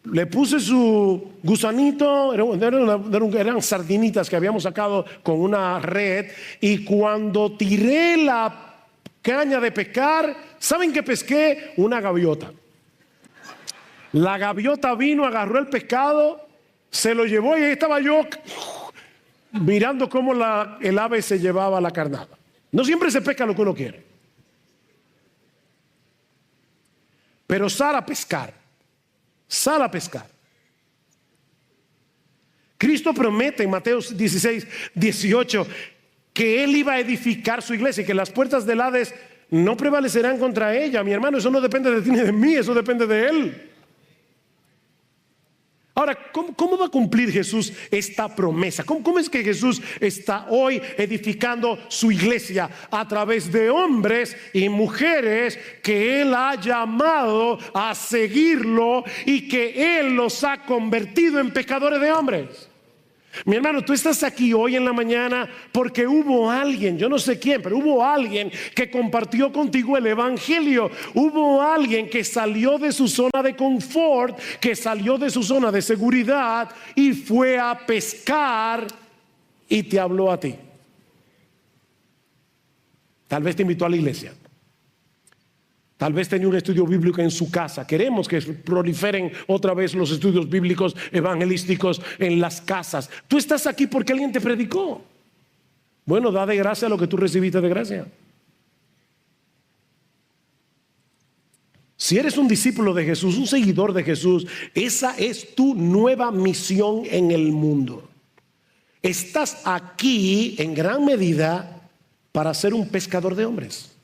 [SPEAKER 1] le puse su gusanito, eran sardinitas que habíamos sacado con una red, y cuando tiré la caña de pescar, ¿saben qué pesqué? Una gaviota. La gaviota vino, agarró el pescado, se lo llevó y ahí estaba yo mirando cómo el ave se llevaba la carnada. No siempre se pesca lo que uno quiere, pero sal a pescar. Cristo promete en Mateo 16:18 que Él iba a edificar su iglesia y que las puertas del Hades no prevalecerán contra ella. Mi hermano, eso no depende de ti ni de mí, eso depende de Él. Ahora, ¿cómo va a cumplir Jesús esta promesa? ¿Cómo es que Jesús está hoy edificando su iglesia? A través de hombres y mujeres que Él ha llamado a seguirlo y que Él los ha convertido en pescadores de hombres. Mi hermano, tú estás aquí hoy en la mañana porque hubo alguien, yo no sé quién, pero hubo alguien que compartió contigo el evangelio. Hubo alguien que salió de su zona de confort, que salió de su zona de seguridad y fue a pescar y te habló a ti. Tal vez te invitó a la iglesia. Tal vez tenía un estudio bíblico en su casa. Queremos que proliferen otra vez los estudios bíblicos evangelísticos en las casas. Tú estás aquí porque alguien te predicó. Bueno, da de gracia lo que tú recibiste de gracia. Si eres un discípulo de Jesús, un seguidor de Jesús, esa es tu nueva misión en el mundo. Estás aquí en gran medida para ser un pescador de hombres.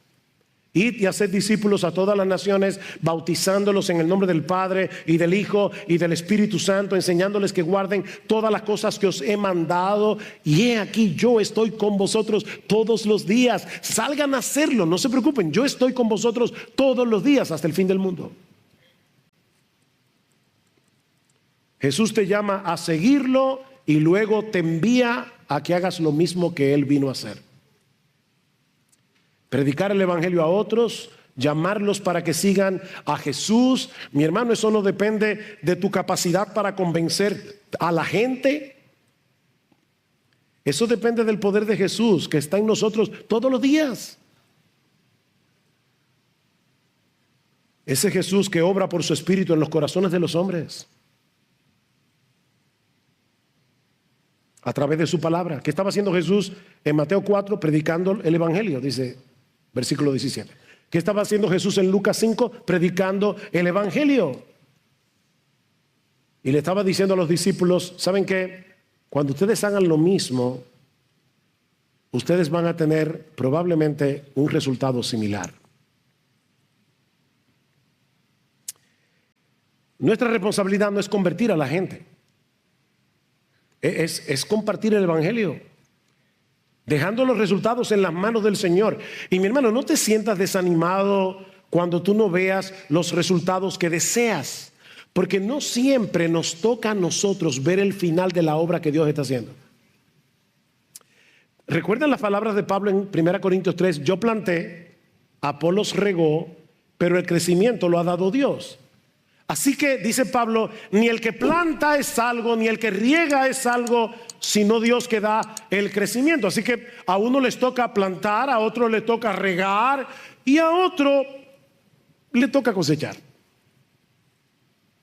[SPEAKER 1] Id y haced discípulos a todas las naciones, bautizándolos en el nombre del Padre y del Hijo y del Espíritu Santo, enseñándoles que guarden todas las cosas que os he mandado. Y he aquí, yo estoy con vosotros todos los días. Salgan a hacerlo, no se preocupen, yo estoy con vosotros todos los días hasta el fin del mundo. Jesús te llama a seguirlo y luego te envía a que hagas lo mismo que Él vino a hacer. Predicar el evangelio a otros, llamarlos para que sigan a Jesús. Mi hermano, eso no depende de tu capacidad para convencer a la gente. Eso depende del poder de Jesús que está en nosotros todos los días. Ese Jesús que obra por su Espíritu en los corazones de los hombres, a través de su palabra. ¿Qué estaba haciendo Jesús en Mateo 4? Predicando el Evangelio, dice versículo 17. ¿Qué estaba haciendo Jesús en Lucas 5? Predicando el Evangelio. Y le estaba diciendo a los discípulos, ¿saben qué? Cuando ustedes hagan lo mismo, ustedes van a tener probablemente un resultado similar. Nuestra responsabilidad no es convertir a la gente. Es compartir el Evangelio, dejando los resultados en las manos del Señor. Y mi hermano, no te sientas desanimado cuando tú no veas los resultados que deseas, porque no siempre nos toca a nosotros ver el final de la obra que Dios está haciendo. ¿Recuerdan las palabras de Pablo en 1 Corintios 3? Yo planté, Apolos regó, pero el crecimiento lo ha dado Dios. Así que dice Pablo, ni el que planta es algo, ni el que riega es algo, sino Dios que da el crecimiento. Así que a uno les toca plantar, a otro le toca regar y a otro le toca cosechar.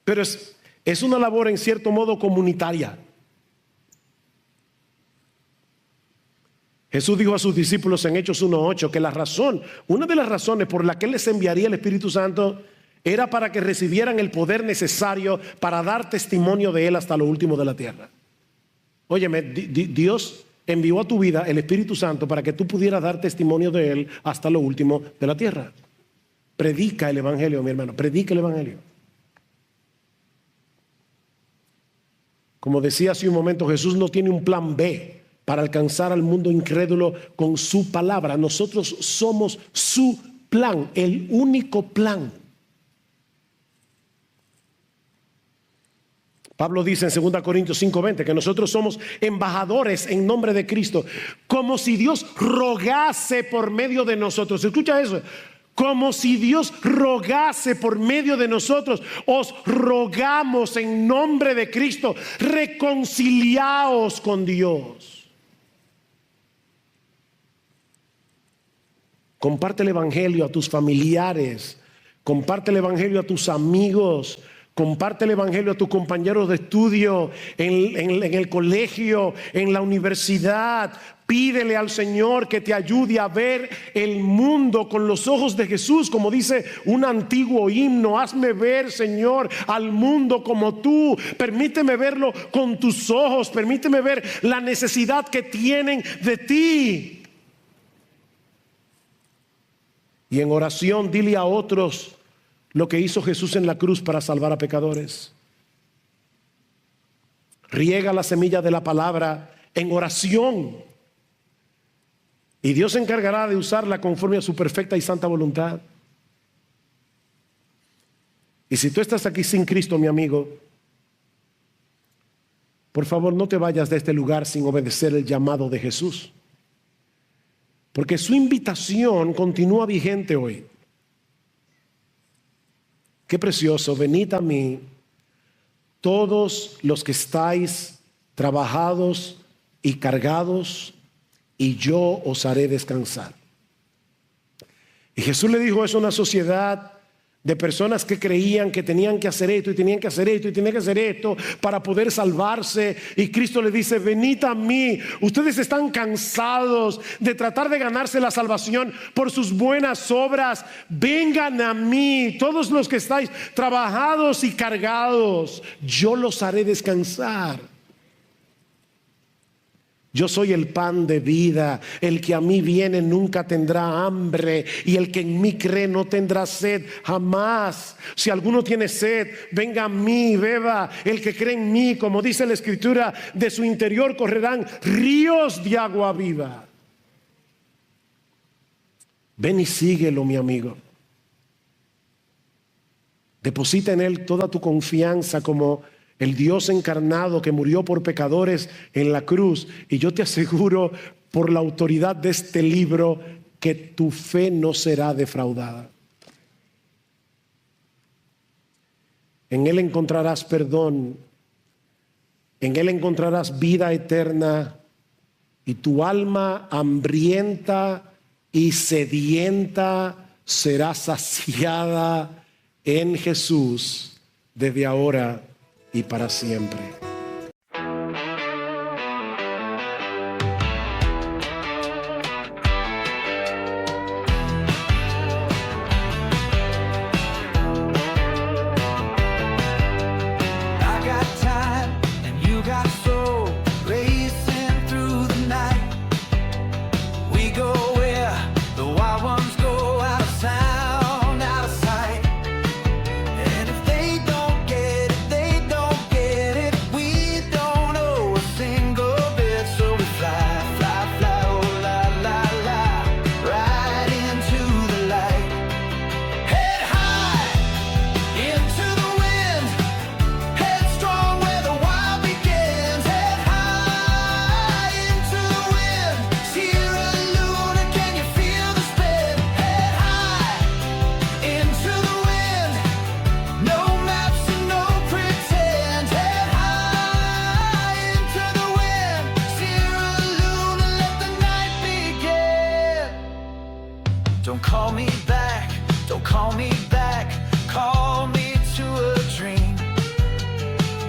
[SPEAKER 1] Pero es una labor en cierto modo comunitaria. Jesús dijo a sus discípulos en Hechos 1:8 que una de las razones por la que Él les enviaría el Espíritu Santo era para que recibieran el poder necesario para dar testimonio de Él hasta lo último de la tierra. Óyeme, Dios envió a tu vida el Espíritu Santo para que tú pudieras dar testimonio de Él hasta lo último de la tierra. Predica el Evangelio, mi hermano, predica el Evangelio. Como decía hace un momento, Jesús no tiene un plan B para alcanzar al mundo incrédulo con su palabra. Nosotros somos su plan, el único plan. Pablo dice en 2 Corintios 5:20 que nosotros somos embajadores en nombre de Cristo, como si Dios rogase por medio de nosotros. Escucha eso. Como si Dios rogase por medio de nosotros. Os rogamos en nombre de Cristo, reconciliaos con Dios. Comparte el Evangelio a tus familiares, comparte el Evangelio a tus amigos, comparte el Evangelio a tus compañeros de estudio, en el colegio, en la universidad. Pídele al Señor que te ayude a ver el mundo con los ojos de Jesús, como dice un antiguo himno. Hazme ver, Señor, al mundo como tú. Permíteme verlo con tus ojos. Permíteme ver la necesidad que tienen de ti. Y en oración dile a otros lo que hizo Jesús en la cruz para salvar a pecadores. Riega la semilla de la palabra en oración, y Dios se encargará de usarla conforme a su perfecta y santa voluntad. Y si tú estás aquí sin Cristo, mi amigo, por favor no te vayas de este lugar sin obedecer el llamado de Jesús, porque su invitación continúa vigente hoy. Qué precioso, venid a mí todos los que estáis trabajados y cargados, y yo os haré descansar. Y Jesús le dijo eso a una sociedad de personas que creían que tenían que hacer esto y tenían que hacer esto y tenían que hacer esto para poder salvarse. Y Cristo le dice: venid a mí. Ustedes están cansados de tratar de ganarse la salvación por sus buenas obras. Vengan a mí, todos los que estáis trabajados y cargados, yo los haré descansar. Yo soy el pan de vida. El que a mí viene nunca tendrá hambre, y el que en mí cree no tendrá sed jamás. Si alguno tiene sed, venga a mí, beba. El que cree en mí, como dice la Escritura, de su interior correrán ríos de agua viva. Ven y síguelo, mi amigo. Deposita en Él toda tu confianza como el Dios encarnado que murió por pecadores en la cruz. Y yo te aseguro, por la autoridad de este libro, que tu fe no será defraudada. En Él encontrarás perdón. En Él encontrarás vida eterna. Y tu alma hambrienta y sedienta será saciada en Jesús desde ahora y para siempre.
[SPEAKER 2] Don't call me back, don't call me back. Call me to a dream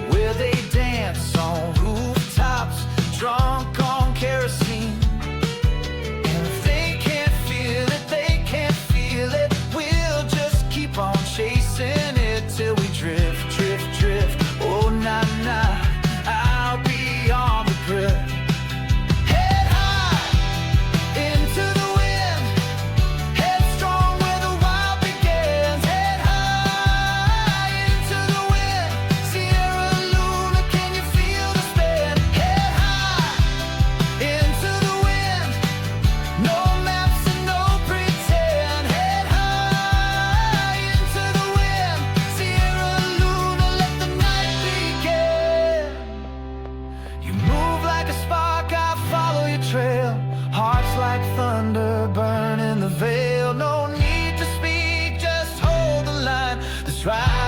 [SPEAKER 2] where they dance on rooftops, drunk on kerosene. And if they can't feel it, they can't feel it. We'll just keep on chasing it till we drift, drift, drift. Oh, nah, nah, I'll be on the grid. Hearts like thunder burning the veil. No need to speak, just hold the line. That's right.